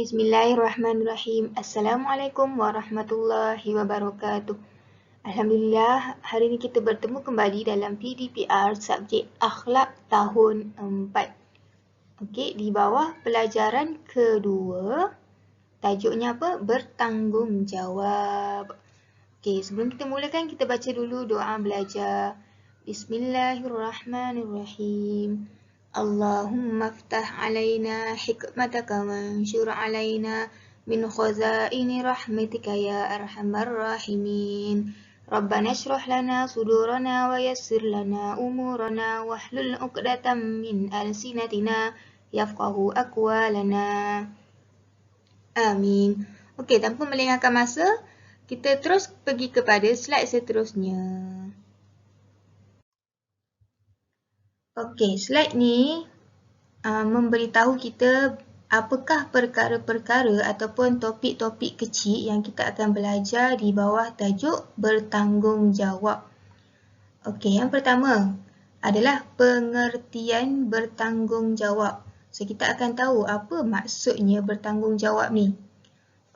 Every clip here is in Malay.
Bismillahirrahmanirrahim. Assalamualaikum warahmatullahi wabarakatuh. Alhamdulillah, hari ini kita bertemu kembali dalam PDPR subjek akhlak tahun 4. Okey, di bawah pelajaran kedua, tajuknya apa? Bertanggungjawab. Okey, sebelum kita mulakan, kita baca dulu doa belajar. Bismillahirrahmanirrahim. Allahumma aftah alaina hikmataka wanshur alaina min khazaini rahmatika ya arhamar rahimin. Rabbana shrah lana sudurana wa yassir lana umurana wahlul 'uqdatam min alsinatina yafqahu aqwalana. Amin. Okey, tanpa melengahkan masa, kita terus pergi kepada slide seterusnya. Okey, slide ni memberitahu kita apakah perkara-perkara ataupun topik-topik kecil yang kita akan belajar di bawah tajuk bertanggungjawab. Okey, yang pertama adalah pengertian bertanggungjawab. So, kita akan tahu apa maksudnya bertanggungjawab ni.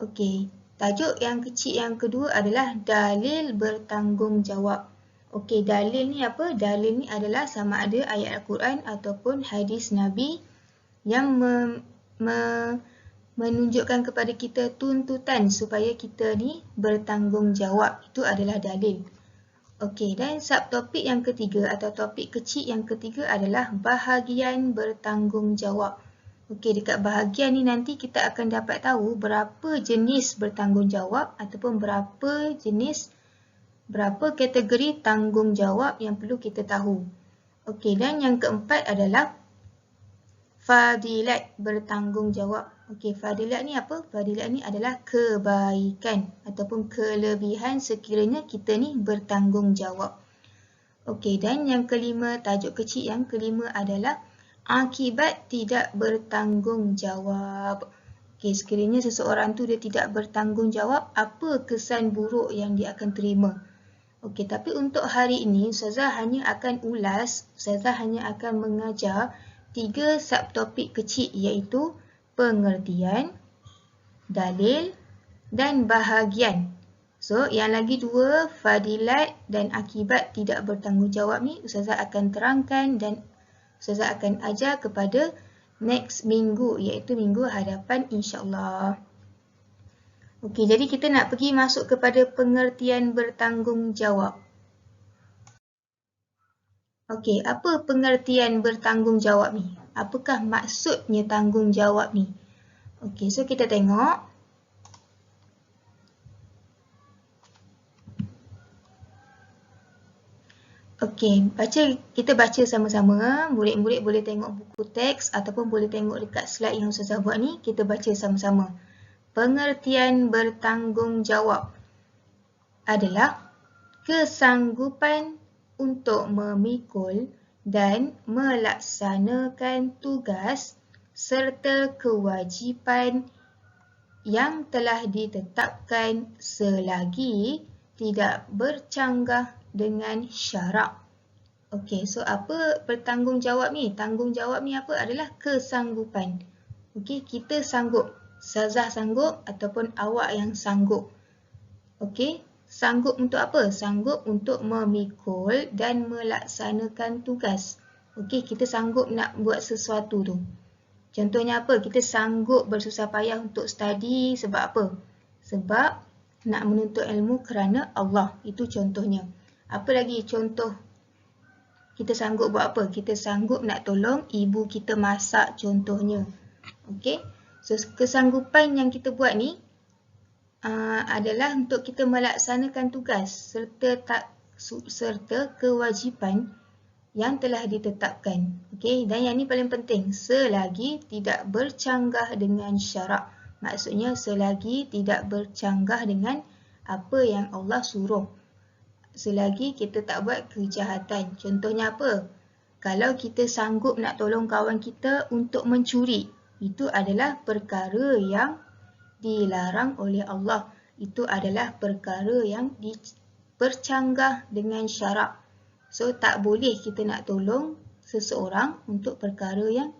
Okey, tajuk yang kecil yang kedua adalah dalil bertanggungjawab. Okey, dalil ni apa? Dalil ni adalah sama ada ayat Al-Quran ataupun hadis Nabi yang menunjukkan kepada kita tuntutan supaya kita ni bertanggungjawab. Itu adalah dalil. Okey, dan subtopik yang ketiga atau topik kecil yang ketiga adalah bahagian bertanggungjawab. Okey, dekat bahagian ni nanti kita akan dapat tahu berapa jenis bertanggungjawab ataupun berapa kategori tanggungjawab yang perlu kita tahu. Okey, dan yang keempat adalah fadilat bertanggungjawab. Okey, fadilat ni apa? Fadilat ni adalah kebaikan ataupun kelebihan sekiranya kita ni bertanggungjawab. Okey, dan yang kelima, tajuk kecil yang kelima adalah akibat tidak bertanggungjawab. Okey, sekiranya seseorang tu dia tidak bertanggungjawab, apa kesan buruk yang dia akan terima? Okey, tapi untuk hari ini Ustazah hanya akan mengajar 3 subtopik kecil iaitu pengertian, dalil dan bahagian. So, yang lagi 2, fadilat dan akibat tidak bertanggungjawab ni Ustazah akan terangkan dan Ustazah akan ajar kepada next minggu iaitu minggu hadapan insya-Allah. Okey, jadi kita nak pergi masuk kepada pengertian bertanggungjawab. Okey, apa pengertian bertanggungjawab ni? Apakah maksudnya tanggungjawab ni? Okey, so kita tengok. Okey, kita baca sama-sama. Murid-murid boleh tengok buku teks ataupun boleh tengok dekat slide yang Ustazah buat ni. Kita baca sama-sama. Pengertian bertanggungjawab adalah kesanggupan untuk memikul dan melaksanakan tugas serta kewajipan yang telah ditetapkan selagi tidak bercanggah dengan syarak. Okey, so apa bertanggungjawab ni? Tanggungjawab ni apa? Adalah kesanggupan. Okey, kita sanggup. Ustazah sanggup ataupun awak yang sanggup. Okey, sanggup untuk apa? Sanggup untuk memikul dan melaksanakan tugas. Okey, kita sanggup nak buat sesuatu tu. Contohnya apa? Kita sanggup bersusah payah untuk study sebab apa? Sebab nak menuntut ilmu kerana Allah. Itu contohnya. Apa lagi contoh? Kita sanggup buat apa? Kita sanggup nak tolong ibu kita masak contohnya. Okey? So, kesanggupan yang kita buat ni adalah untuk kita melaksanakan tugas serta kewajipan yang telah ditetapkan. Okey, dan yang ni paling penting, selagi tidak bercanggah dengan syarak. Maksudnya selagi tidak bercanggah dengan apa yang Allah suruh. Selagi kita tak buat kejahatan. Contohnya apa? Kalau kita sanggup nak tolong kawan kita untuk mencuri, itu adalah perkara yang dilarang oleh Allah. Itu adalah perkara yang bercanggah dengan syarak. So, tak boleh kita nak tolong seseorang untuk perkara yang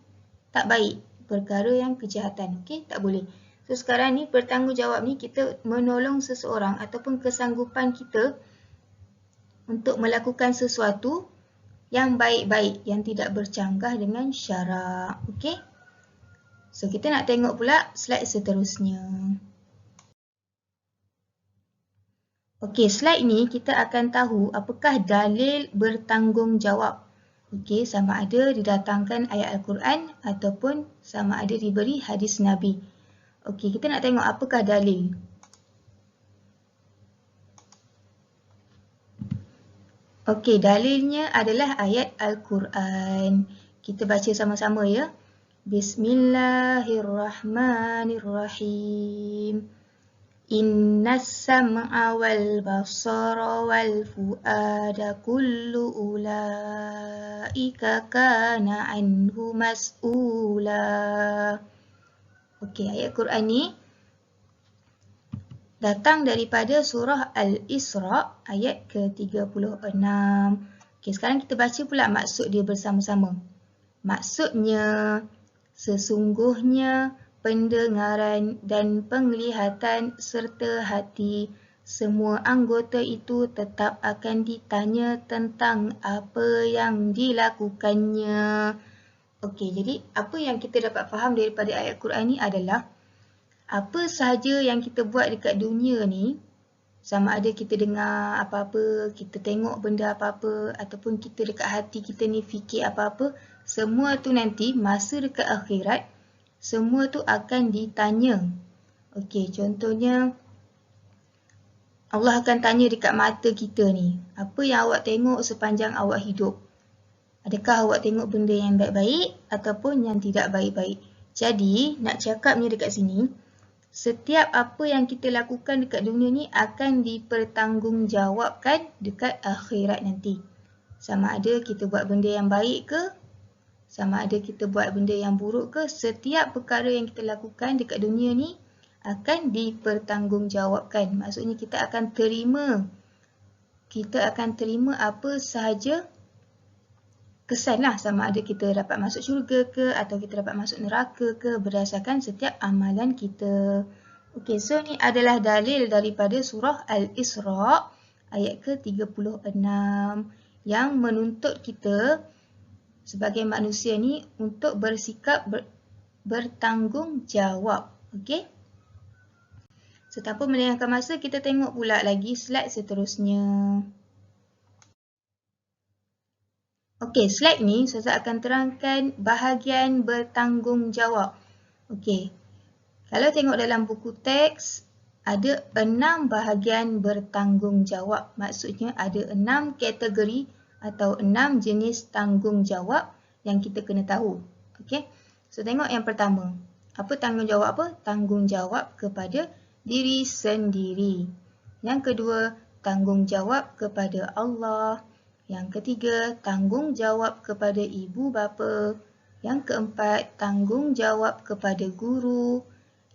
tak baik, perkara yang kejahatan. Okey, tak boleh. So sekarang ni bertanggungjawab ni kita menolong seseorang ataupun kesanggupan kita untuk melakukan sesuatu yang baik-baik, yang tidak bercanggah dengan syarak. Okey? So kita nak tengok pula slide seterusnya. Okey, slide ni kita akan tahu apakah dalil bertanggungjawab. Okey, sama ada didatangkan ayat Al-Quran ataupun sama ada diberi hadis Nabi. Okey, kita nak tengok apakah dalil. Okey, dalilnya adalah ayat Al-Quran. Kita baca sama-sama ya. Bismillahirrahmanirrahim. Innas sam'a wal basara wal fu'ada kullu ulaika kana anhu mas'ula. Okey, ayat Quran ni datang daripada surah Al-Isra ayat ke-36. Okey, sekarang kita baca pula maksud dia bersama-sama. Maksudnya, sesungguhnya pendengaran dan penglihatan serta hati, semua anggota itu tetap akan ditanya tentang apa yang dilakukannya. Okey, jadi apa yang kita dapat faham daripada ayat Quran ni adalah apa sahaja yang kita buat dekat dunia ni, sama ada kita dengar apa-apa, kita tengok benda apa-apa ataupun kita dekat hati kita ni fikir apa-apa, semua tu nanti masa dekat akhirat, semua tu akan ditanya. Okey, contohnya Allah akan tanya dekat mata kita ni, apa yang awak tengok sepanjang awak hidup? Adakah awak tengok benda yang baik-baik ataupun yang tidak baik-baik? Jadi, nak cakapnya dekat sini, setiap apa yang kita lakukan dekat dunia ni akan dipertanggungjawabkan dekat akhirat nanti. Sama ada kita buat benda yang baik ke, sama ada kita buat benda yang buruk ke, setiap perkara yang kita lakukan dekat dunia ni akan dipertanggungjawabkan. Maksudnya kita akan terima apa sahaja kesan lah, sama ada kita dapat masuk syurga ke atau kita dapat masuk neraka ke berdasarkan setiap amalan kita. Okey, so ni adalah dalil daripada surah Al-Isra ayat ke-36 yang menuntut kita sebagai manusia ni untuk bersikap bertanggungjawab. Okey? So, tanpa melengahkan masa, kita tengok pula lagi slide seterusnya. Okey, slide ni Ustazah akan terangkan bahagian bertanggungjawab. Okey, kalau tengok dalam buku teks, ada 6 bahagian bertanggungjawab. Maksudnya ada 6 kategori atau 6 jenis tanggungjawab yang kita kena tahu. Okey, so tengok yang pertama. Apa tanggungjawab apa? Tanggungjawab kepada diri sendiri. Yang kedua, tanggungjawab kepada Allah. Yang ketiga, tanggungjawab kepada ibu bapa. Yang keempat, tanggungjawab kepada guru.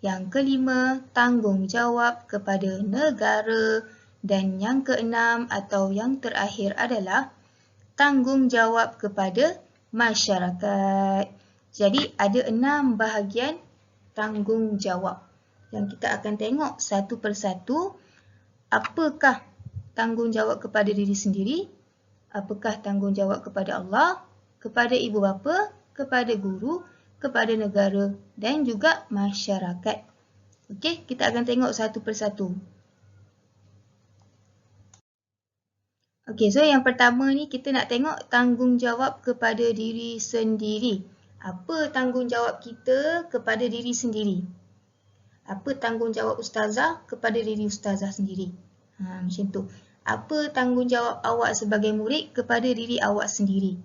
Yang kelima, tanggungjawab kepada negara. Dan yang keenam atau yang terakhir adalah tanggungjawab kepada masyarakat. Jadi ada 6 bahagian tanggungjawab yang kita akan tengok satu persatu. Apakah tanggungjawab kepada diri sendiri? Apakah tanggungjawab kepada Allah, kepada ibu bapa, kepada guru, kepada negara dan juga masyarakat. Okey, kita akan tengok satu persatu. Okey, so yang pertama ni kita nak tengok tanggungjawab kepada diri sendiri. Apa tanggungjawab kita kepada diri sendiri? Apa tanggungjawab ustazah kepada diri ustazah sendiri? Macam tu. Apa tanggungjawab awak sebagai murid kepada diri awak sendiri?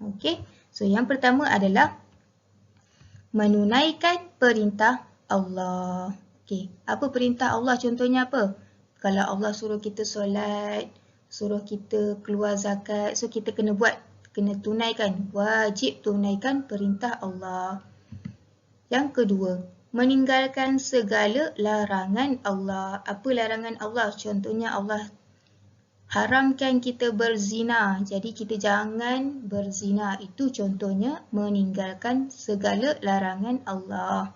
Okey, so yang pertama adalah menunaikan perintah Allah. Okey, apa perintah Allah? Contohnya apa? Kalau Allah suruh kita solat, suruh kita keluar zakat, so kita kena buat, kena tunaikan, wajib tunaikan perintah Allah. Yang kedua, meninggalkan segala larangan Allah. Apa larangan Allah? Contohnya Allah haramkan kita berzina, jadi kita jangan berzina. Itu contohnya meninggalkan segala larangan Allah.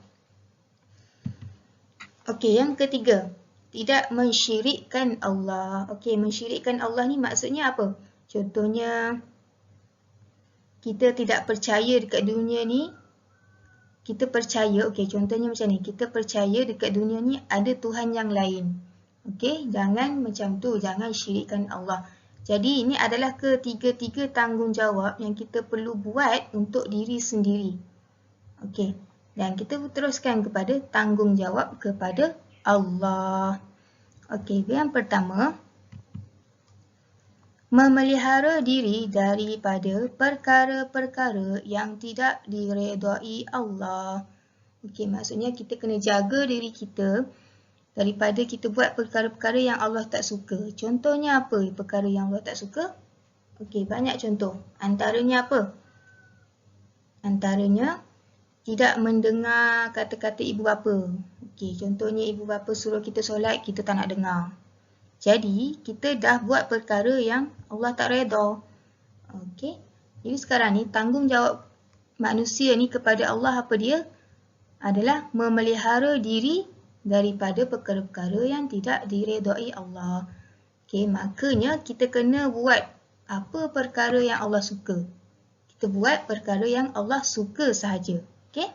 Okey, yang ketiga, tidak mensyirikkan Allah. Okey, mensyirikkan Allah ni maksudnya apa? Contohnya, kita tidak percaya dekat dunia ni, kita percaya, okey, contohnya macam ni, kita percaya dekat dunia ni ada Tuhan yang lain. Okey, jangan macam tu, jangan syirikkan Allah. Jadi ini adalah ketiga-tiga tanggungjawab yang kita perlu buat untuk diri sendiri. Okey, dan kita teruskan kepada tanggungjawab kepada Allah. Okey, yang pertama, memelihara diri daripada perkara-perkara yang tidak diredai Allah. Okey, maksudnya kita kena jaga diri kita daripada kita buat perkara-perkara yang Allah tak suka. Contohnya apa perkara yang Allah tak suka? Okey, banyak contoh. Antaranya apa? Antaranya, tidak mendengar kata-kata ibu bapa. Okey, contohnya ibu bapa suruh kita solat, kita tak nak dengar. Jadi, kita dah buat perkara yang Allah tak redha. Okey. Jadi sekarang ni tanggungjawab manusia ni kepada Allah apa dia? Adalah memelihara diri daripada perkara-perkara yang tidak diredai Allah. Okey, makanya kita kena buat apa perkara yang Allah suka. Kita buat perkara yang Allah suka sahaja. Okey?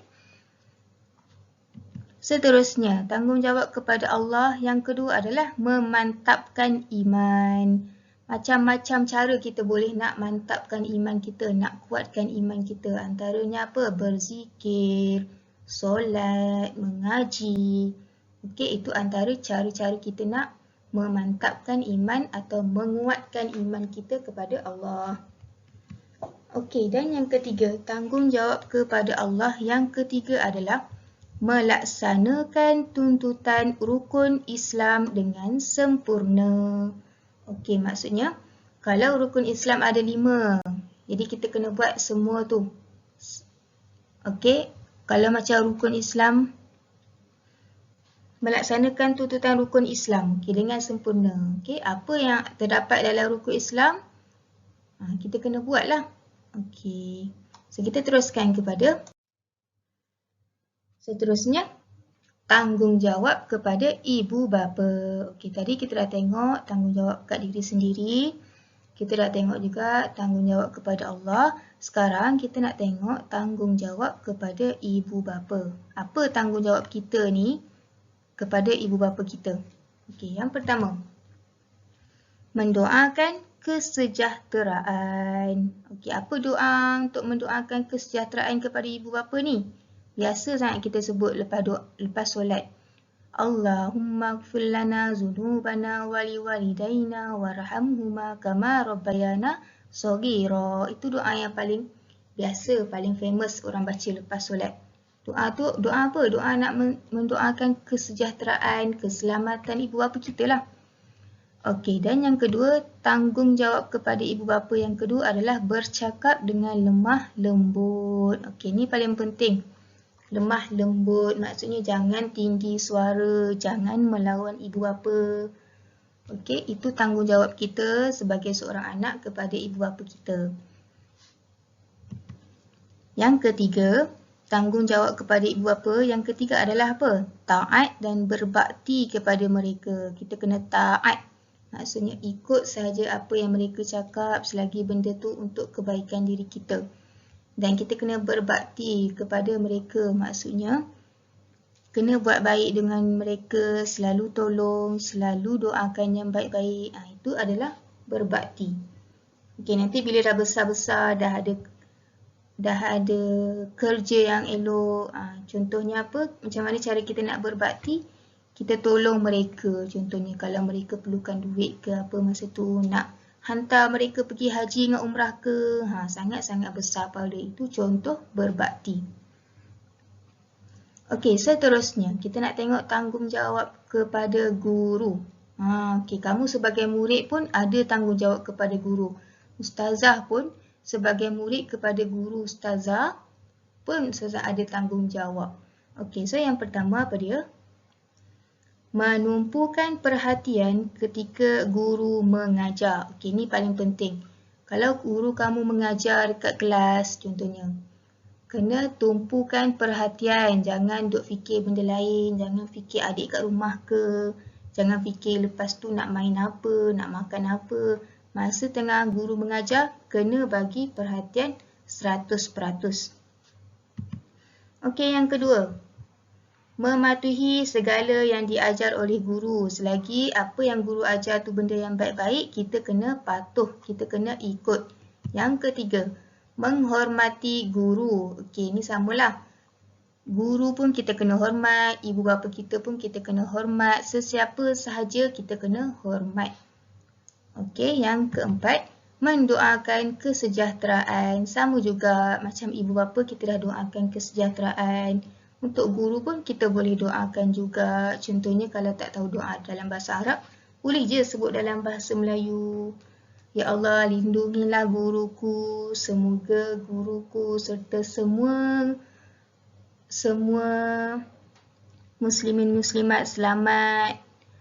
Seterusnya, tanggungjawab kepada Allah yang kedua adalah memantapkan iman. Macam-macam cara kita boleh nak mantapkan iman kita, nak kuatkan iman kita. Antaranya apa? Berzikir, solat, mengaji. Okey, itu antara cara-cara kita nak memantapkan iman atau menguatkan iman kita kepada Allah. Okey, dan yang ketiga, tanggungjawab kepada Allah yang ketiga adalah melaksanakan tuntutan rukun Islam dengan sempurna. Okey, maksudnya kalau rukun Islam ada 5, jadi kita kena buat semua tu. Okey, kalau macam rukun Islam, melaksanakan tuntutan rukun Islam dengan sempurna. Okey, apa yang terdapat dalam rukun Islam, kita kena buatlah. Okey, so kita teruskan kepada seterusnya, tanggungjawab kepada ibu bapa. Okey, tadi kita dah tengok tanggungjawab kat diri sendiri. Kita dah tengok juga tanggungjawab kepada Allah. Sekarang kita nak tengok tanggungjawab kepada ibu bapa. Apa tanggungjawab kita ni kepada ibu bapa kita? Okey, yang pertama, mendoakan kesejahteraan. Okey, apa doa untuk mendoakan kesejahteraan kepada ibu bapa ni? Biasa sangat kita sebut lepas solat. Allahumma ighfir lana dzunubana wa liwalidayna warhamhuma kama rabbayana shaghira. Itu doa yang paling biasa, paling famous orang baca lepas solat. Doa tu, doa apa? Doa nak mendoakan kesejahteraan, keselamatan ibu bapa kita lah. Okey, dan yang kedua, tanggungjawab kepada ibu bapa yang kedua adalah bercakap dengan lemah lembut. Okey, ni paling penting. Lemah lembut maksudnya jangan tinggi suara, jangan melawan ibu bapa. Okey, itu tanggungjawab kita sebagai seorang anak kepada ibu bapa kita. Yang ketiga, tanggungjawab kepada ibu bapa yang ketiga adalah apa? Taat dan berbakti kepada mereka. Kita kena taat. Maksudnya ikut sahaja apa yang mereka cakap selagi benda tu untuk kebaikan diri kita. Dan kita kena berbakti kepada mereka. Maksudnya kena buat baik dengan mereka, selalu tolong, selalu doakan yang baik-baik. Itu adalah berbakti. Okey, nanti bila dah besar-besar, dah ada kerja yang elok. Contohnya apa? Macam mana cara kita nak berbakti? Kita tolong mereka. Contohnya kalau mereka perlukan duit ke apa masa tu, nak hantar mereka pergi haji dengan umrah ke, sangat-sangat besar pahala. Itu contoh berbakti. Okey, seterusnya kita nak tengok tanggungjawab kepada guru. Okey, kamu sebagai murid pun ada tanggungjawab kepada guru. Ustazah pun sebagai murid kepada guru ustazah pun ustazah ada tanggungjawab. Okey, so yang pertama apa dia? Menumpukan perhatian ketika guru mengajar. Okey, ni paling penting. Kalau guru kamu mengajar dekat kelas contohnya, Kena tumpukan perhatian, jangan duk fikir benda lain, jangan fikir adik kat rumah ke, jangan fikir lepas tu nak main apa, nak makan apa. Masa tengah guru mengajar, kena bagi perhatian 100%. Okey, yang kedua. Mematuhi segala yang diajar oleh guru. Selagi apa yang guru ajar tu benda yang baik-baik, kita kena patuh, kita kena ikut. Yang ketiga, menghormati guru. Okey, ni samalah. Guru pun kita kena hormat, ibu bapa kita pun kita kena hormat, sesiapa sahaja kita kena hormat. Okey, yang keempat, mendoakan kesejahteraan. Sama juga macam ibu bapa kita dah doakan kesejahteraan. Untuk guru pun kita boleh doakan juga. Contohnya kalau tak tahu doa dalam bahasa Arab, boleh je sebut dalam bahasa Melayu. Ya Allah, lindungilah guruku, semoga guruku serta semua muslimin muslimat selamat,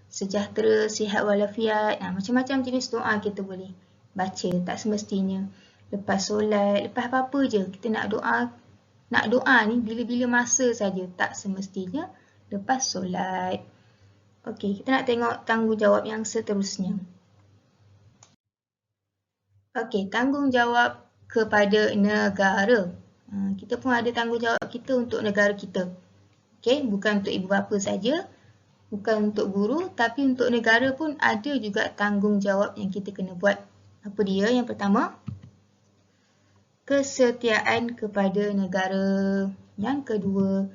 sejahtera, sihat walafiat. Macam-macam jenis doa kita boleh baca, tak semestinya lepas solat, lepas apa-apa je kita nak doa ni bila-bila masa saja, tak semestinya lepas solat. Okey, kita nak tengok tanggungjawab yang seterusnya. Okey, tanggungjawab kepada negara. Kita pun ada tanggungjawab kita untuk negara kita. Okey, bukan untuk ibu bapa saja, bukan untuk guru, tapi untuk negara pun ada juga tanggungjawab yang kita kena buat. Apa dia? Yang pertama, kesetiaan kepada negara. Yang kedua,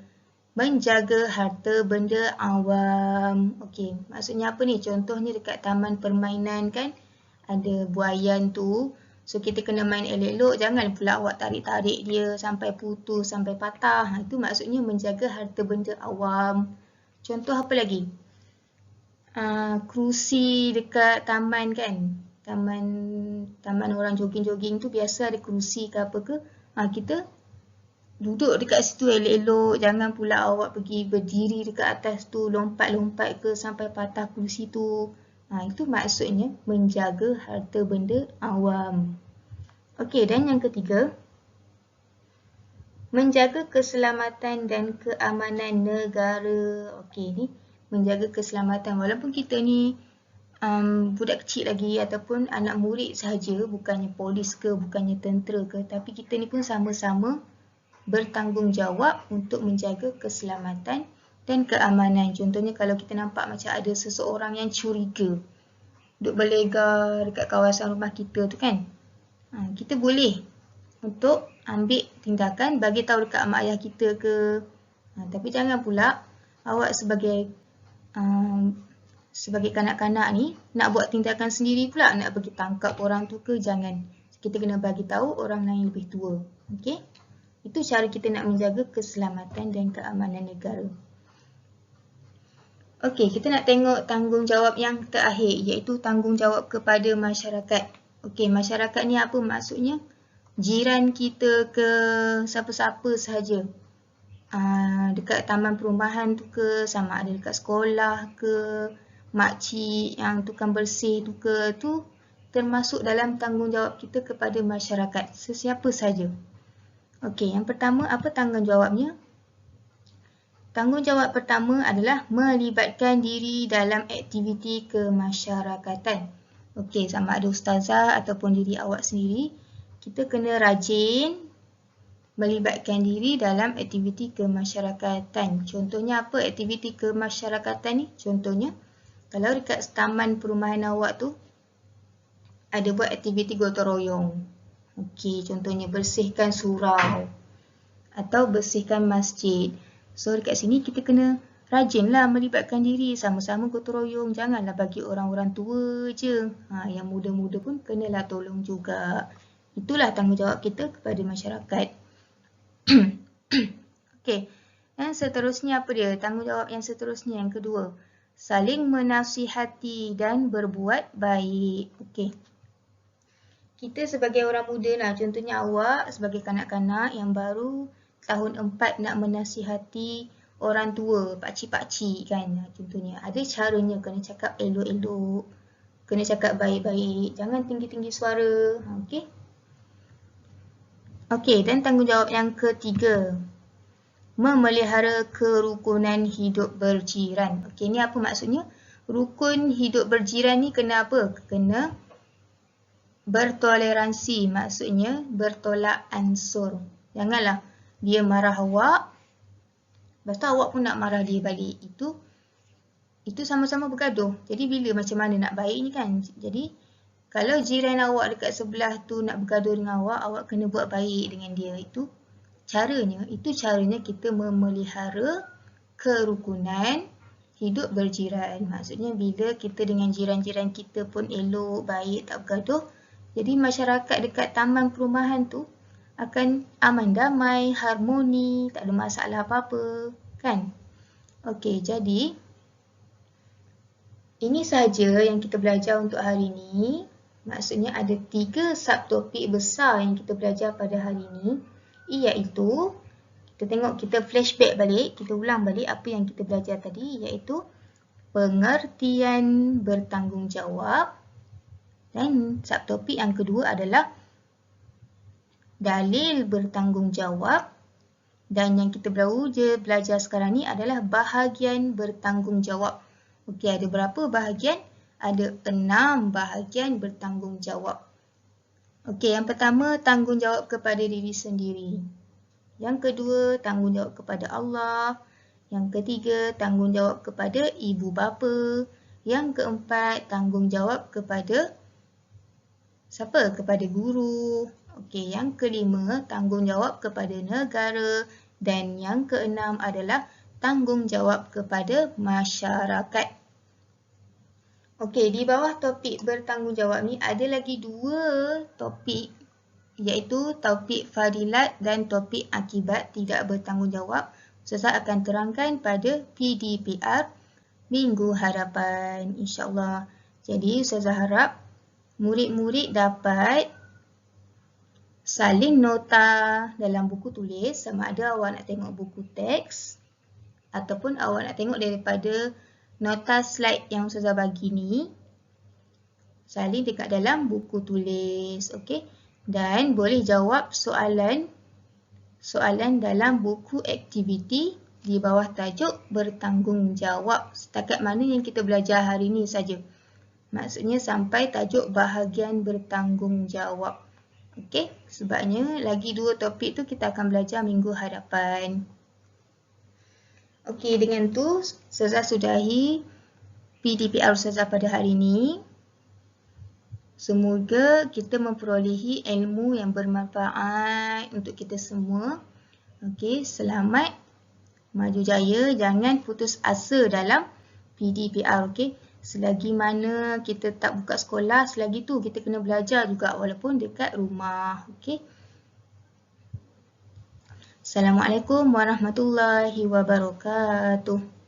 menjaga harta benda awam. Okey, maksudnya apa ni? Contohnya dekat taman permainan kan, ada buaian tu. So kita kena main elok-elok, jangan pula awak tarik-tarik dia sampai putus, sampai patah. Itu maksudnya menjaga harta benda awam. Contoh apa lagi? Kerusi dekat taman kan. Taman orang jogging-jogging tu biasa ada kerusi ke apa ke. Kita duduk dekat situ elok-elok, jangan pula awak pergi berdiri dekat atas tu, lompat-lompat ke sampai patah kerusi tu. Itu maksudnya menjaga harta benda awam. Okey, dan yang ketiga, menjaga keselamatan dan keamanan negara. Okey, ni menjaga keselamatan. Walaupun kita ni budak kecil lagi ataupun anak murid sahaja, bukannya polis ke, bukannya tentera ke, tapi kita ni pun sama-sama bertanggungjawab untuk menjaga keselamatan dan keamanan. Contohnya kalau kita nampak macam ada seseorang yang curiga duk berlegar dekat kawasan rumah kita tu kan, kita boleh untuk ambil tindakan, bagi tahu dekat mak ayah kita ke. Tapi jangan pula awak sebagai kanak-kanak ni nak buat tindakan sendiri pula, nak pergi tangkap orang tu ke, jangan. Kita kena bagi tahu orang lain lebih tua. Okey? Itu cara kita nak menjaga keselamatan dan keamanan negara. Okey, kita nak tengok tanggungjawab yang terakhir, iaitu tanggungjawab kepada masyarakat. Okey, masyarakat ni apa maksudnya? Jiran kita ke, siapa-siapa sahaja. Dekat taman perumahan tu ke, sama ada dekat sekolah ke, makcik yang tukang bersih tu ke, tu termasuk dalam tanggungjawab kita kepada masyarakat, sesiapa sahaja. Okey, yang pertama, apa tanggungjawabnya? Tanggungjawab pertama adalah melibatkan diri dalam aktiviti kemasyarakatan. Okey, sama ada ustazah ataupun diri awak sendiri, kita kena rajin melibatkan diri dalam aktiviti kemasyarakatan. Contohnya apa aktiviti kemasyarakatan ni? Contohnya, kalau dekat taman perumahan awak tu, ada buat aktiviti gotong royong. Okey, contohnya bersihkan surau atau bersihkan masjid. So dekat sini kita kena rajinlah melibatkan diri, sama-sama gotong royong. Janganlah bagi orang-orang tua je. Yang muda-muda pun kenalah tolong juga. Itulah tanggungjawab kita kepada masyarakat. Okey. Yang seterusnya apa dia? Tanggungjawab yang seterusnya yang kedua. Saling menasihati dan berbuat baik. Okey. Kita sebagai orang muda lah, contohnya awak sebagai kanak-kanak yang baru tahun 4 nak menasihati orang tua, pakcik-pakcik kan. Contohnya, ada caranya, kena cakap elok-elok, kena cakap baik-baik, jangan tinggi-tinggi suara. Okey. Okey, dan tanggungjawab yang ketiga, memelihara kerukunan hidup berjiran. Okey, ni apa maksudnya? Rukun hidup berjiran ni kena apa? Kena bertoleransi, maksudnya bertolak ansur. Janganlah dia marah awak, lepas tu awak pun nak marah dia balik. Itu sama-sama bergaduh. Jadi bila macam mana nak baik ni kan? Jadi kalau jiran awak dekat sebelah tu nak bergaduh dengan awak kena buat baik dengan dia. Itu caranya kita memelihara kerukunan hidup berjiran. Maksudnya bila kita dengan jiran-jiran kita pun elok, baik, tak bergaduh, jadi masyarakat dekat taman perumahan tu akan aman damai, harmoni, tak ada masalah apa-apa, kan? Okey, jadi ini sahaja yang kita belajar untuk hari ini. Maksudnya ada 3 subtopik besar yang kita belajar pada hari ini, iaitu kita flashback balik, kita ulang balik apa yang kita belajar tadi, iaitu pengertian bertanggungjawab, dan subtopik yang kedua adalah dalil bertanggungjawab, dan yang kita baru je belajar sekarang ni adalah bahagian bertanggungjawab. Okey, ada berapa bahagian? Ada 6 bahagian bertanggungjawab. Okey, yang pertama tanggungjawab kepada diri sendiri. Yang kedua tanggungjawab kepada Allah. Yang ketiga tanggungjawab kepada ibu bapa. Yang keempat tanggungjawab kepada siapa? Kepada guru. Okey, yang kelima tanggungjawab kepada negara, dan yang keenam adalah tanggungjawab kepada masyarakat. Okey, di bawah topik bertanggungjawab ni ada lagi 2 topik, iaitu topik fadilat dan topik akibat tidak bertanggungjawab. Ustazah akan terangkan pada PDPR minggu hadapan, insya-Allah. Jadi Ustazah harap murid-murid dapat salin nota dalam buku tulis, sama ada awak nak tengok buku teks ataupun awak nak tengok daripada nota slide yang Ustazah bagi ni. Salin dekat dalam buku tulis, okey? Dan boleh jawab soalan dalam buku aktiviti di bawah tajuk bertanggungjawab. Setakat mana yang kita belajar hari ni saja. Maksudnya sampai tajuk bahagian bertanggungjawab. Okey, sebabnya lagi 2 topik tu kita akan belajar minggu hadapan. Okey, dengan tu Ustazah sudahi PDPR Ustazah pada hari ini. Semoga kita memperolehi ilmu yang bermanfaat untuk kita semua. Okey, selamat, maju jaya, jangan putus asa dalam PDPR. Okey, selagi mana kita tak buka sekolah, selagi tu kita kena belajar juga walaupun dekat rumah. Okey. Assalamualaikum warahmatullahi wabarakatuh.